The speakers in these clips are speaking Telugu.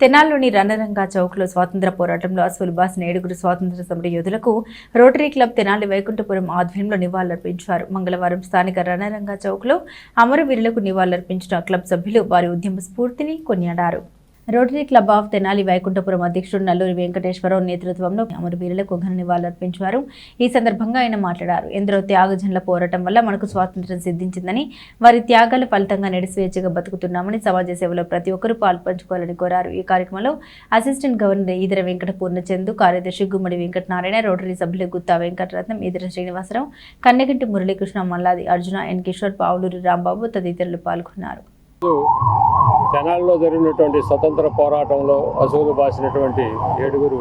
తెనాల్లోని రణరంగా చౌక్లో స్వాతంత్ర పోరాటంలో అసూలు బాసిన 7గురు స్వాతంత్ర సమర యోధులకు రోటరీ క్లబ్ తెనాలి వైకుంఠపురం ఆధ్వర్యంలో నివాళులర్పించారు. మంగళవారం స్థానిక రణరంగా చౌక్లో అమరవీరులకు నివాళులర్పించిన క్లబ్ సభ్యులు వారి ఉద్యమ స్ఫూర్తిని కొనియాడారు. Rotary club of Tenali Vaikunthapuram అధ్యక్షుడు నల్లూరి వెంకటేశ్వరరావు నేతృత్వంలో అమరవీరులకు ఘన నివాళులర్పించారు. ఈ సందర్భంగా ఆయన మాట్లాడారు. ఎందరో త్యాగజనుల పోరాటం వల్ల మనకు స్వాతంత్ర్యం సిద్ధించిందని, వారి త్యాగాల ఫలితంగా నేడు స్వేచ్ఛగా బతుకుతున్నామని, సమాజ సేవలో ప్రతి ఒక్కరూ పాల్పంచుకోవాలని కోరారు. ఈ కార్యక్రమంలో అసిస్టెంట్ గవర్నర్ ఈదర వెంకట పూర్ణచందు, కార్యదర్శి గుమ్మడి వెంకటనారాయణ, రోటరీ సభ్యులు గుత్తా వెంకటరత్నం, ఈదర శ్రీనివాసరావు, కన్నెగంటి మురళీకృష్ణ, మల్లాది అర్జున, ఎన్ కిషోర్, పావులూరి రాంబాబు తదితరులు పాల్గొన్నారు. తెనాలిలో జరిగినటువంటి స్వతంత్ర పోరాటంలో అసూలు బాసినటువంటి 7గురు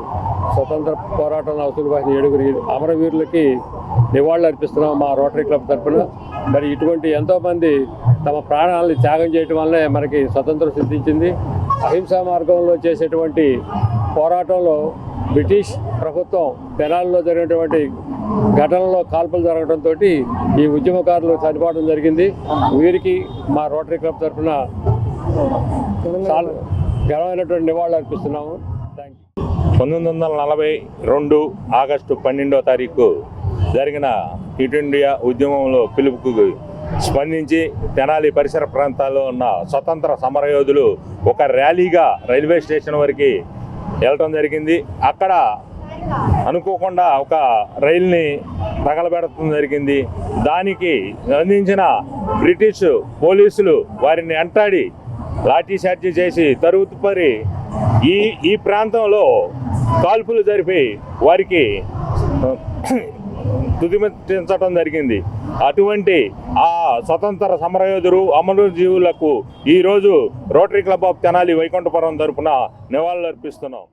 స్వతంత్ర పోరాటంలో అసూలు బాసిన 7గురు అమరవీరులకి నివాళులు అర్పిస్తున్నాం మా రోటరీ క్లబ్ తరఫున. మరి ఇటువంటి ఎంతోమంది తమ ప్రాణాలను త్యాగం చేయటం వల్లే మనకి స్వతంత్రం సిద్ధించింది. అహింసా మార్గంలో చేసేటువంటి పోరాటంలో బ్రిటిష్ ప్రభుత్వం తెనాలిలో జరిగినటువంటి ఘటనలో కాల్పులు జరగడంతో ఈ ఉద్యమకారులు చనిపోవడం జరిగింది. వీరికి మా రోటరీ క్లబ్ తరఫున ఘనమైనటువంటి నివాళులు అర్పిస్తున్నాము. 1942 ఆగస్టు 12వ తారీఖు జరిగిన క్విట్ ఇండియా ఉద్యమంలో పిలుపుకు స్పందించి తెనాలి పరిసర ప్రాంతాల్లో ఉన్న స్వతంత్ర సమరయోధులు ఒక ర్యాలీగా రైల్వే స్టేషన్ వరకు వెళ్ళటం జరిగింది. అక్కడ అనుకోకుండా ఒక రైల్ని తగలబెడటం జరిగింది. దానికి అందించిన బ్రిటిష్ పోలీసులు వారిని వెంటాడి లాఠీ చార్జీ చేసి తరువుతుపరి ఈ ప్రాంతంలో కాల్పులు జరిపి వారికి తుదిమించడం జరిగింది. అటువంటి ఆ స్వతంత్ర సమరయోధులు అమరజీవులకు ఈరోజు rotary club of Tenali Vaikunthapuram తరఫున నివాళులు అర్పిస్తున్నాం.